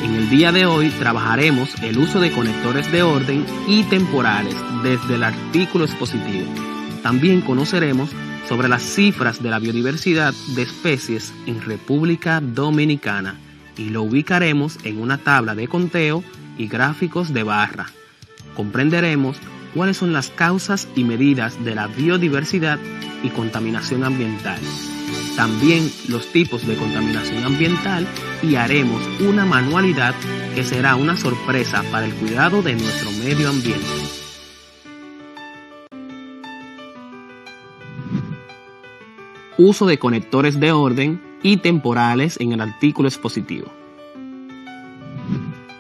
En el día de hoy trabajaremos el uso de conectores de orden y temporales desde el artículo expositivo. También conoceremos sobre las cifras de la biodiversidad de especies en República Dominicana y lo ubicaremos en una tabla de conteo y gráficos de barra. Comprenderemos cuáles son las causas y medidas de la biodiversidad y contaminación ambiental. También los tipos de contaminación ambiental y haremos una manualidad que será una sorpresa para el cuidado de nuestro medio ambiente. Uso de conectores de orden y temporales en el artículo expositivo.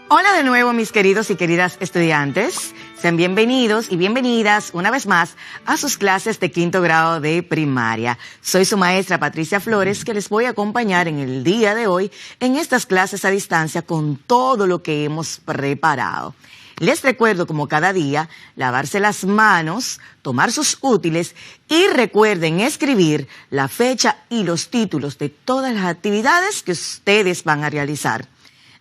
Hola de nuevo, mis queridos y queridas estudiantes. Sean bienvenidos y bienvenidas una vez más a sus clases de quinto grado de primaria. Soy su maestra Patricia Flores, que les voy a acompañar en el día de hoy en estas clases a distancia con todo lo que hemos preparado. Les recuerdo, como cada día, lavarse las manos, tomar sus útiles y recuerden escribir la fecha y los títulos de todas las actividades que ustedes van a realizar.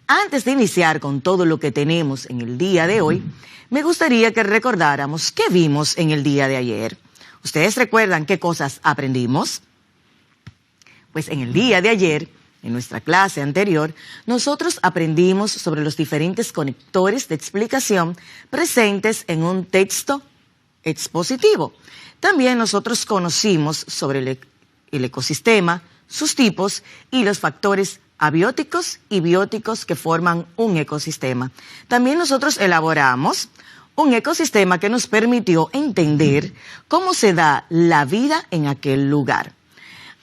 Antes de iniciar con todo lo que tenemos en el día de hoy, me gustaría que recordáramos qué vimos en el día de ayer. ¿Ustedes recuerdan qué cosas aprendimos? Pues en el día de ayer, en nuestra clase anterior, nosotros aprendimos sobre los diferentes conectores de explicación presentes en un texto expositivo. También nosotros conocimos sobre el ecosistema, sus tipos y los factores abióticos y bióticos que forman un ecosistema. También nosotros elaboramos un ecosistema que nos permitió entender cómo se da la vida en aquel lugar.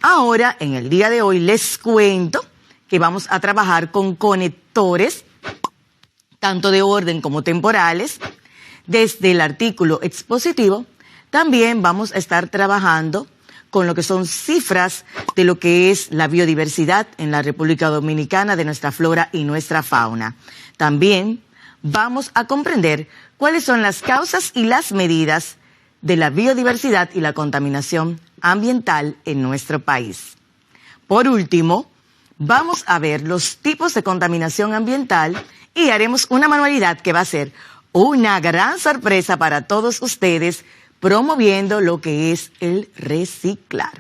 Ahora, en el día de hoy, les cuento que vamos a trabajar con conectores, tanto de orden como temporales, desde el artículo expositivo. También vamos a estar trabajando con lo que son cifras de lo que es la biodiversidad en la República Dominicana, de nuestra flora y nuestra fauna. También vamos a comprender cuáles son las causas y las medidas de la biodiversidad y la contaminación ambiental en nuestro país. Por último, vamos a ver los tipos de contaminación ambiental y haremos una manualidad que va a ser una gran sorpresa para todos ustedes, promoviendo lo que es el reciclar.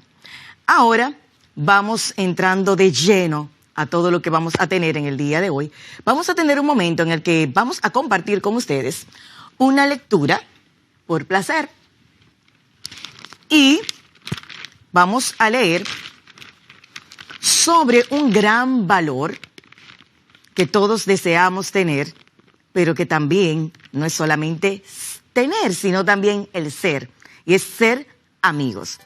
Ahora vamos entrando de lleno a todo lo que vamos a tener en el día de hoy. Vamos a tener un momento en el que vamos a compartir con ustedes una lectura por placer. Y vamos a leer sobre un gran valor que todos deseamos tener, pero que también no es solamente tener, sino también el ser, y es ser amigos.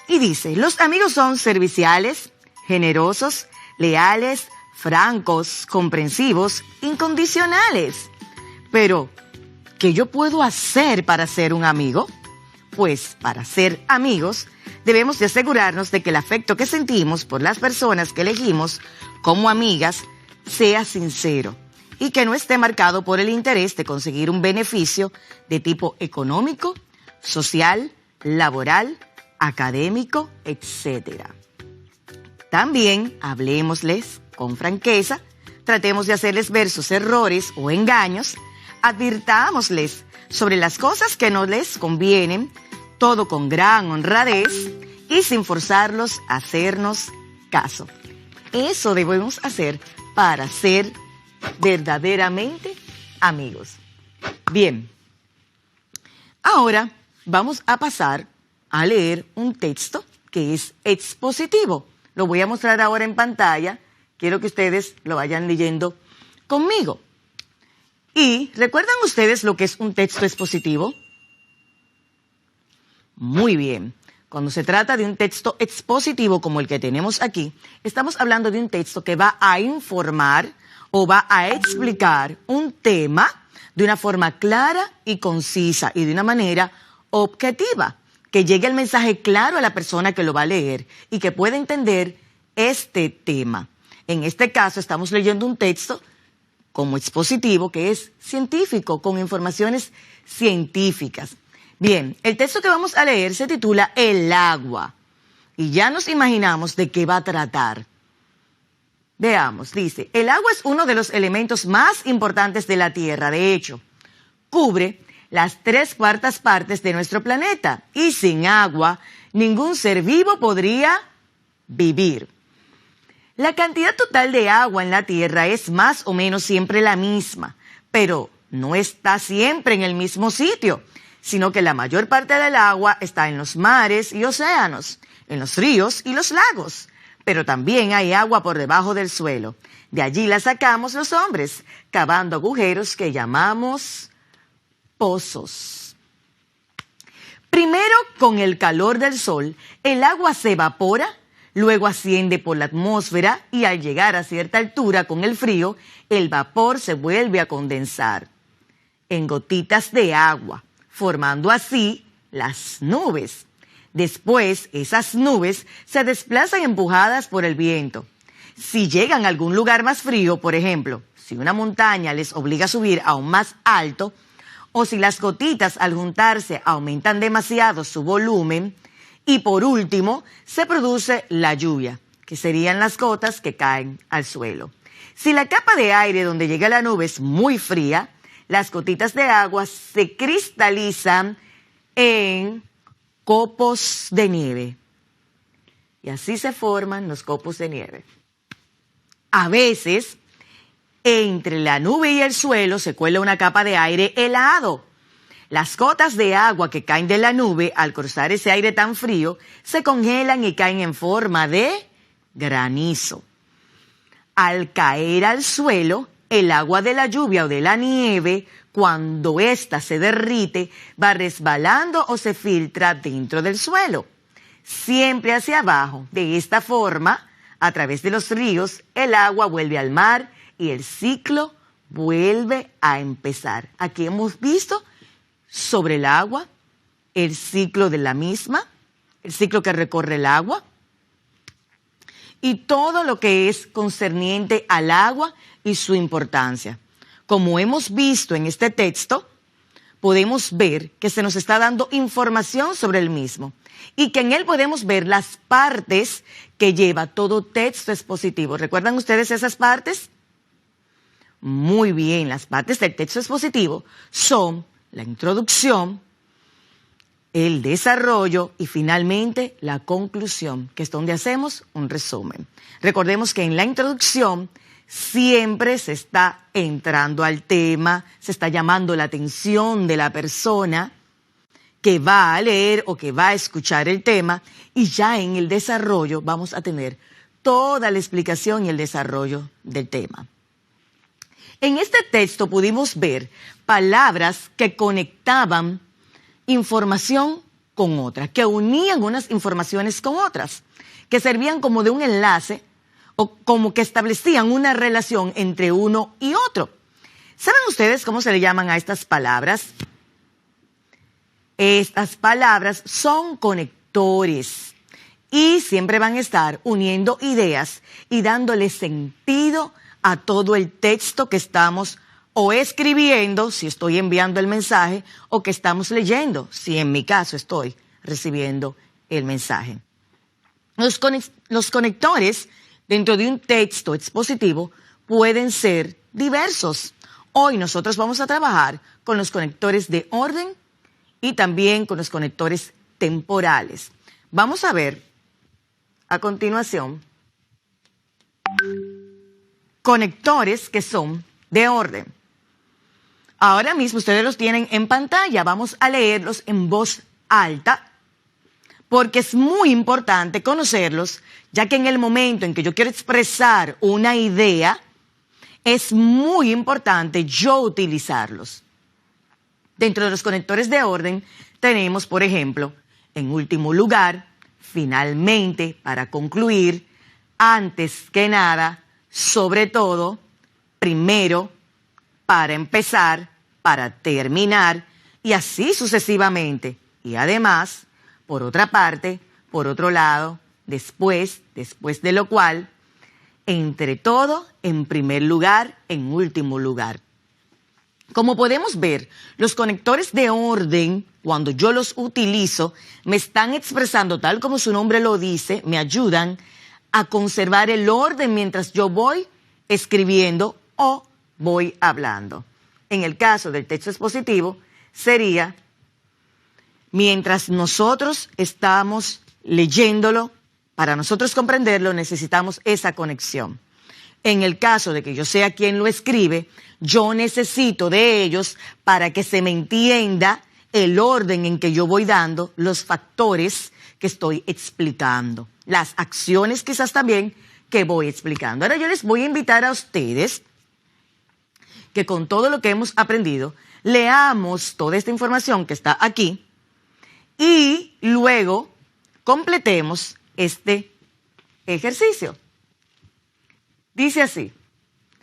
Y dice, los amigos son serviciales, generosos, leales, francos, comprensivos, incondicionales. Pero, ¿qué yo puedo hacer para ser un amigo? Pues, para ser amigos, debemos de asegurarnos de que el afecto que sentimos por las personas que elegimos como amigas sea sincero y que no esté marcado por el interés de conseguir un beneficio de tipo económico, social, laboral, académico, etc. También hablemosles con franqueza, tratemos de hacerles ver sus errores o engaños, advirtámosles sobre las cosas que no les convienen, todo con gran honradez y sin forzarlos a hacernos caso. Eso debemos hacer para ser verdaderamente amigos. Bien, ahora vamos a pasar a leer un texto que es expositivo. Lo voy a mostrar ahora en pantalla. Quiero que ustedes lo vayan leyendo conmigo. ¿Y recuerdan ustedes lo que es un texto expositivo? Muy bien. Cuando se trata de un texto expositivo como el que tenemos aquí, estamos hablando de un texto que va a informar o va a explicar un tema de una forma clara y concisa y de una manera objetiva, que llegue el mensaje claro a la persona que lo va a leer y que pueda entender este tema. En este caso estamos leyendo un texto como expositivo que es científico, con informaciones científicas. Bien, el texto que vamos a leer se titula El agua y ya nos imaginamos de qué va a tratar. Veamos, dice, el agua es uno de los elementos más importantes de la Tierra. De hecho, cubre las 3/4 partes de nuestro planeta. Y sin agua, ningún ser vivo podría vivir. La cantidad total de agua en la Tierra es más o menos siempre la misma, pero no está siempre en el mismo sitio, sino que la mayor parte del agua está en los mares y océanos, en los ríos y los lagos. Pero también hay agua por debajo del suelo. De allí la sacamos los hombres, cavando agujeros que llamamos pozos. Primero, con el calor del sol, el agua se evapora, luego asciende por la atmósfera y al llegar a cierta altura con el frío, el vapor se vuelve a condensar en gotitas de agua, formando así las nubes. Después, esas nubes se desplazan empujadas por el viento. Si llegan a algún lugar más frío, por ejemplo, si una montaña les obliga a subir aún más alto, o si las gotitas al juntarse aumentan demasiado su volumen, y por último, se produce la lluvia, que serían las gotas que caen al suelo. Si la capa de aire donde llega la nube es muy fría, las gotitas de agua se cristalizan en copos de nieve. Y así se forman los copos de nieve. A veces, entre la nube y el suelo se cuela una capa de aire helado. Las gotas de agua que caen de la nube, al cruzar ese aire tan frío, se congelan y caen en forma de granizo. Al caer al suelo, el agua de la lluvia o de la nieve, cuando ésta se derrite, va resbalando o se filtra dentro del suelo, siempre hacia abajo. De esta forma, a través de los ríos, el agua vuelve al mar y el ciclo vuelve a empezar. Aquí hemos visto sobre el agua, el ciclo de la misma, el ciclo que recorre el agua y todo lo que es concerniente al agua y su importancia. Como hemos visto en este texto, podemos ver que se nos está dando información sobre el mismo y que en él podemos ver las partes que lleva todo texto expositivo. ¿Recuerdan ustedes esas partes? Muy bien, las partes del texto expositivo son la introducción, el desarrollo y finalmente la conclusión, que es donde hacemos un resumen. Recordemos que en la introducción siempre se está entrando al tema, se está llamando la atención de la persona que va a leer o que va a escuchar el tema, y ya en el desarrollo vamos a tener toda la explicación y el desarrollo del tema. En este texto pudimos ver palabras que conectaban información con otra, que unían unas informaciones con otras, que servían como de un enlace o como que establecían una relación entre uno y otro. ¿Saben ustedes cómo se le llaman a estas palabras? Estas palabras son conectores y siempre van a estar uniendo ideas y dándole sentido a todo el texto que estamos o escribiendo, si estoy enviando el mensaje, o que estamos leyendo, si en mi caso estoy recibiendo el mensaje. Los conectores dentro de un texto expositivo pueden ser diversos. Hoy nosotros vamos a trabajar con los conectores de orden y también con los conectores temporales. Vamos a ver a continuación conectores que son de orden. Ahora mismo ustedes los tienen en pantalla. Vamos a leerlos en voz alta porque es muy importante conocerlos, ya que en el momento en que yo quiero expresar una idea, es muy importante yo utilizarlos. Dentro de los conectores de orden tenemos, por ejemplo, en último lugar, finalmente, para concluir, antes que nada, sobre todo, primero, para empezar, para terminar, y así sucesivamente. Y además, por otra parte, por otro lado, después de lo cual, entre todo, en primer lugar, en último lugar. Como podemos ver, los conectores de orden, cuando yo los utilizo, me están expresando, tal como su nombre lo dice, me ayudan a conservar el orden mientras yo voy escribiendo o voy hablando. En el caso del texto expositivo, sería mientras nosotros estamos leyéndolo, para nosotros comprenderlo necesitamos esa conexión. En el caso de que yo sea quien lo escribe, yo necesito de ellos para que se me entienda el orden en que yo voy dando los factores que estoy explicando, las acciones quizás también que voy explicando. Ahora yo les voy a invitar a ustedes que con todo lo que hemos aprendido, leamos toda esta información que está aquí y luego completemos este ejercicio. Dice así,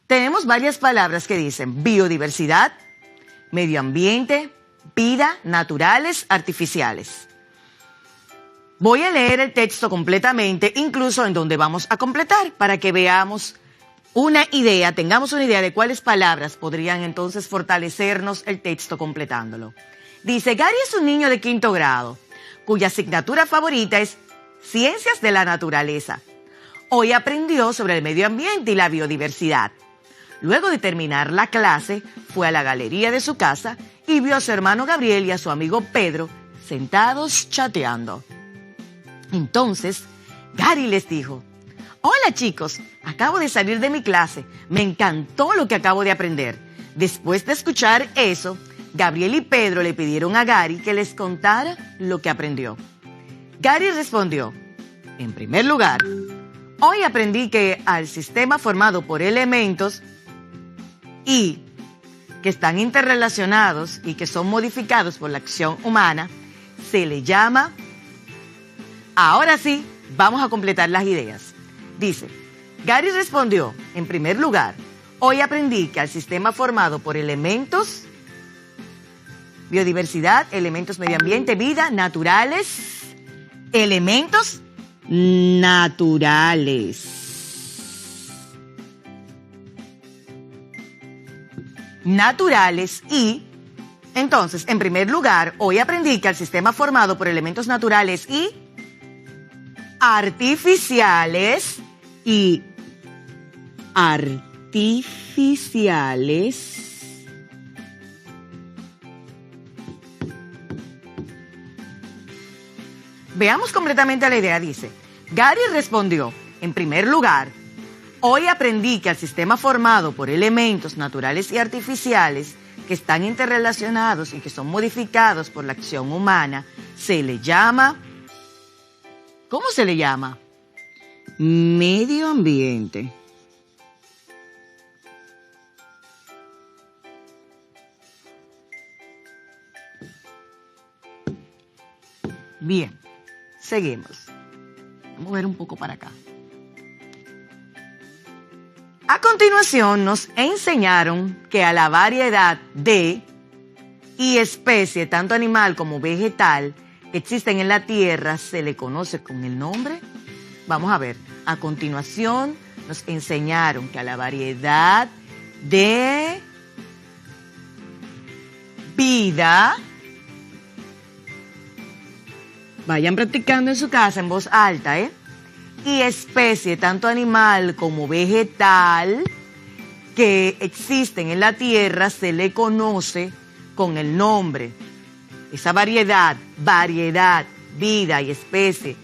tenemos varias palabras que dicen biodiversidad, medio ambiente, vida, naturales, artificiales. Voy a leer el texto completamente, incluso en donde vamos a completar, para que veamos una idea, tengamos una idea de cuáles palabras podrían entonces fortalecernos el texto completándolo. Dice, Gary es un niño de 5º grado, cuya asignatura favorita es Ciencias de la Naturaleza. Hoy aprendió sobre el medio ambiente y la biodiversidad. Luego de terminar la clase, fue a la galería de su casa y vio a su hermano Gabriel y a su amigo Pedro sentados chateando. Entonces, Gary les dijo, hola chicos, acabo de salir de mi clase, me encantó lo que acabo de aprender. Después de escuchar eso, Gabriel y Pedro le pidieron a Gary que les contara lo que aprendió. Gary respondió, en primer lugar, hoy aprendí que al sistema formado por elementos y que están interrelacionados y que son modificados por la acción humana, se le llama... Ahora sí, vamos a completar las ideas. Dice, Gary respondió, en primer lugar, hoy aprendí que al sistema formado por elementos, biodiversidad, elementos medio ambiente, vida, naturales, elementos naturales. Naturales y, entonces, en primer lugar, hoy aprendí que al sistema formado por elementos naturales y artificiales Veamos completamente la idea, dice. Gary respondió, en primer lugar, hoy aprendí que al sistema formado por elementos naturales y artificiales que están interrelacionados y que son modificados por la acción humana, se le llama... ¿Cómo se le llama? Medio ambiente. Bien, seguimos. Vamos a ver un poco para acá. A continuación nos enseñaron que a la variedad de y especie, tanto animal como vegetal, que existen en la Tierra, se le conoce con el nombre. Vamos a ver, a continuación nos enseñaron que a la variedad de vida, vayan practicando en su casa en voz alta, y especie, tanto animal como vegetal, que existen en la Tierra, se le conoce con el nombre. Esa variedad, vida y especie,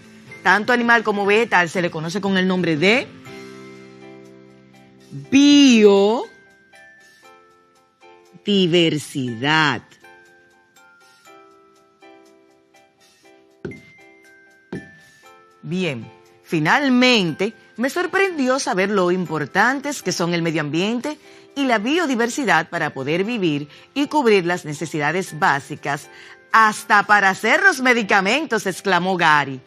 tanto animal como vegetal, se le conoce con el nombre de biodiversidad. Bien, finalmente me sorprendió saber lo importantes que son el medio ambiente y la biodiversidad para poder vivir y cubrir las necesidades básicas, hasta para hacer los medicamentos, exclamó Gary.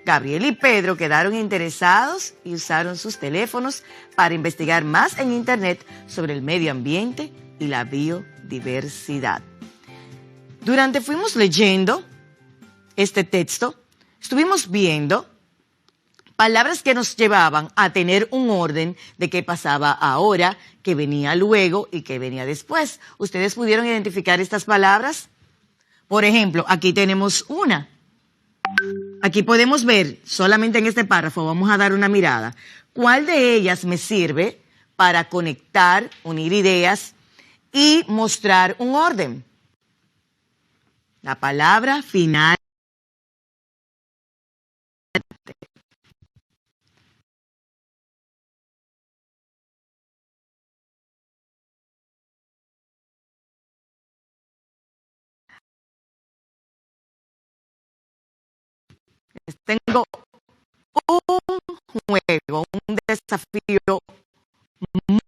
Gabriel y Pedro quedaron interesados y usaron sus teléfonos para investigar más en Internet sobre el medio ambiente y la biodiversidad. Durante fuimos leyendo este texto, estuvimos viendo palabras que nos llevaban a tener un orden de qué pasaba ahora, qué venía luego y qué venía después. ¿Ustedes pudieron identificar estas palabras? Por ejemplo, aquí tenemos una. Aquí podemos ver, solamente en este párrafo, vamos a dar una mirada, cuál de ellas me sirve para conectar, unir ideas y mostrar un orden. La palabra final. Tengo un juego, un desafío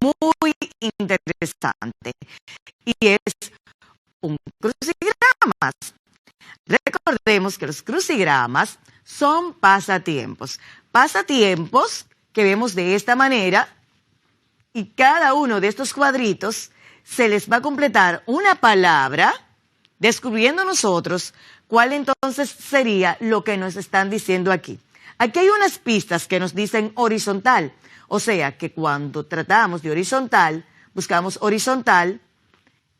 muy interesante y es un crucigramas. Recordemos que los crucigramas son pasatiempos. Pasatiempos que vemos de esta manera y cada uno de estos cuadritos se les va a completar una palabra descubriendo nosotros cuál entonces sería lo que nos están diciendo aquí. Aquí hay unas pistas que nos dicen horizontal, o sea que cuando tratamos de horizontal, buscamos horizontal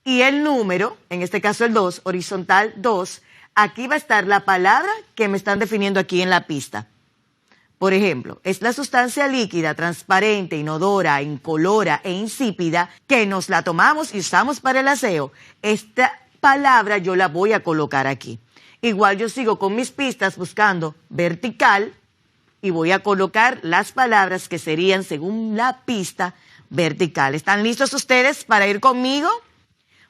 y el número, en este caso el 2, horizontal 2, aquí va a estar la palabra que me están definiendo aquí en la pista. Por ejemplo, es la sustancia líquida, transparente, inodora, incolora e insípida que nos la tomamos y usamos para el aseo. Esta palabra yo la voy a colocar aquí. Igual yo sigo con mis pistas buscando vertical y voy a colocar las palabras que serían según la pista vertical. ¿Están listos ustedes para ir conmigo?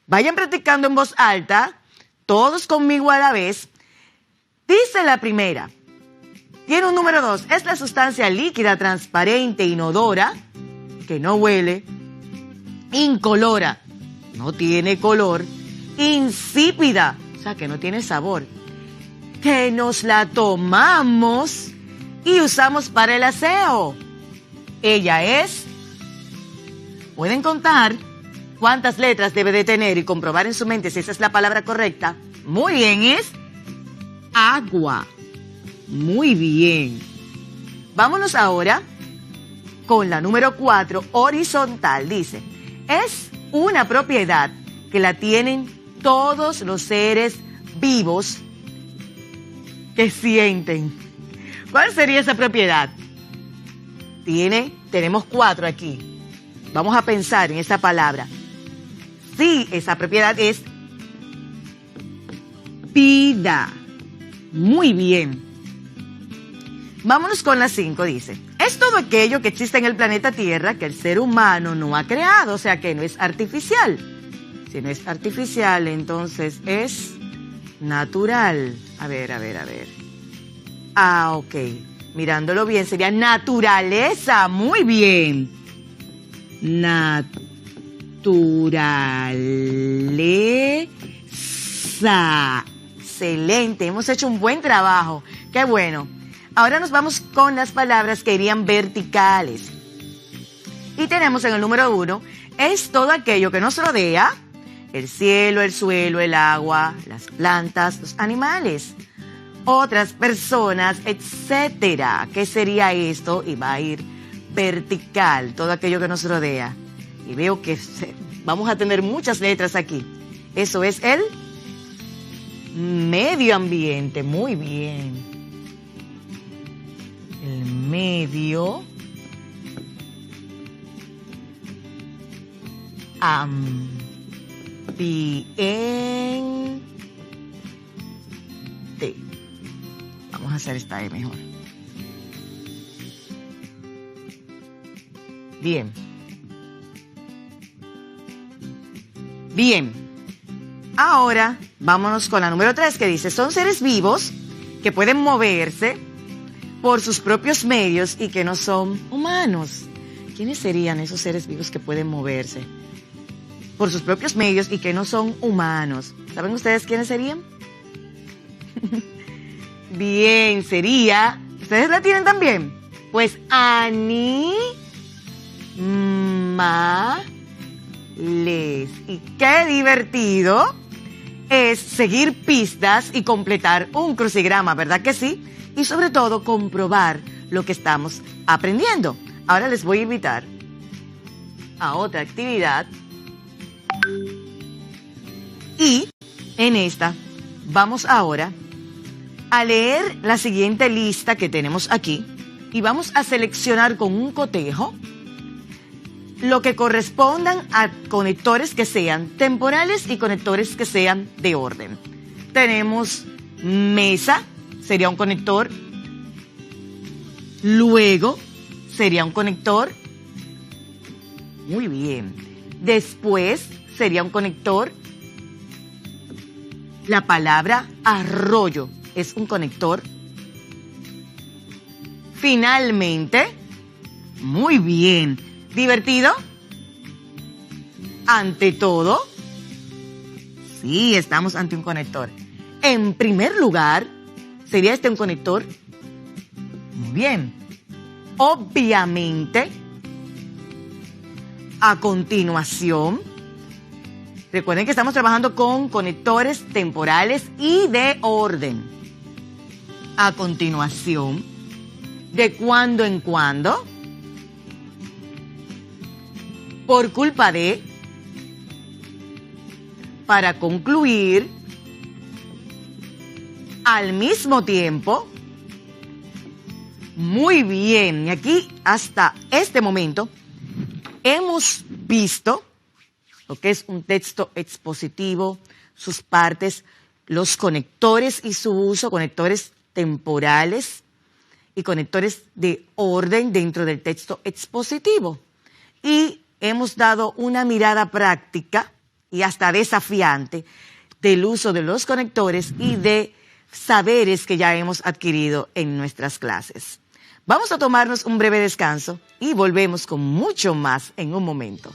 Vayan practicando en voz alta, todos conmigo a la vez. Dice la primera, tiene un número 2, es la sustancia líquida, transparente, inodora, que no huele, incolora, no tiene color, insípida, o sea que no tiene sabor, que nos la tomamos y usamos para el aseo. Ella es, pueden contar cuántas letras debe de tener y comprobar en su mente si esa es la palabra correcta. Muy bien, es agua. Muy bien. Vámonos ahora con la número 4, horizontal. Dice, es una propiedad que la tienen todos los seres vivos que sienten. ¿Cuál sería esa propiedad? Tenemos 4 aquí. Vamos a pensar en esa palabra. Sí, esa propiedad es vida. Muy bien. Vámonos con la 5, dice. Es todo aquello que existe en el planeta Tierra que el ser humano no ha creado, o sea que no es artificial. Si no es artificial, entonces es natural. A ver. Ok. Mirándolo bien, sería naturaleza. Muy bien. Naturaleza. Excelente. Hemos hecho un buen trabajo. Qué bueno. Ahora nos vamos con las palabras que irían verticales. Y tenemos en el número 1, es todo aquello que nos rodea, el cielo, el suelo, el agua, las plantas, los animales, otras personas, etcétera. ¿Qué sería esto? Y va a ir vertical, todo aquello que nos rodea. Y veo que vamos a tener muchas letras aquí. Eso es el medio ambiente. Muy bien. El medio ambiente. Vamos a hacer esta E mejor. Bien. Bien. Ahora vámonos con la número 3 que dice, son seres vivos que pueden moverse por sus propios medios y que no son humanos. ¿Quiénes serían esos seres vivos que pueden moverse por sus propios medios y que no son humanos? ¿Saben ustedes quiénes serían? Bien, sería... ¿Ustedes la tienen también? Pues animales. Y qué divertido es seguir pistas y completar un crucigrama, ¿verdad que sí? Y sobre todo comprobar lo que estamos aprendiendo. Ahora les voy a invitar a otra actividad. Y en esta vamos ahora a leer la siguiente lista que tenemos aquí y vamos a seleccionar con un cotejo lo que correspondan a conectores que sean temporales y conectores que sean de orden. Tenemos mesa, sería un conector. Luego sería un conector. Muy bien. Después sería un conector. La palabra arroyo es un conector. Finalmente, muy bien. ¿Divertido? Ante todo, sí, estamos ante un conector. En primer lugar, ¿sería este un conector? Muy bien. Obviamente, a continuación, recuerden que estamos trabajando con conectores temporales y de orden. A continuación, de cuando en cuando, por culpa de, para concluir, al mismo tiempo. Muy bien, y aquí hasta este momento hemos visto lo que es un texto expositivo, sus partes, los conectores y su uso, conectores temporales y conectores de orden dentro del texto expositivo. Y hemos dado una mirada práctica y hasta desafiante del uso de los conectores y de saberes que ya hemos adquirido en nuestras clases. Vamos a tomarnos un breve descanso y volvemos con mucho más en un momento.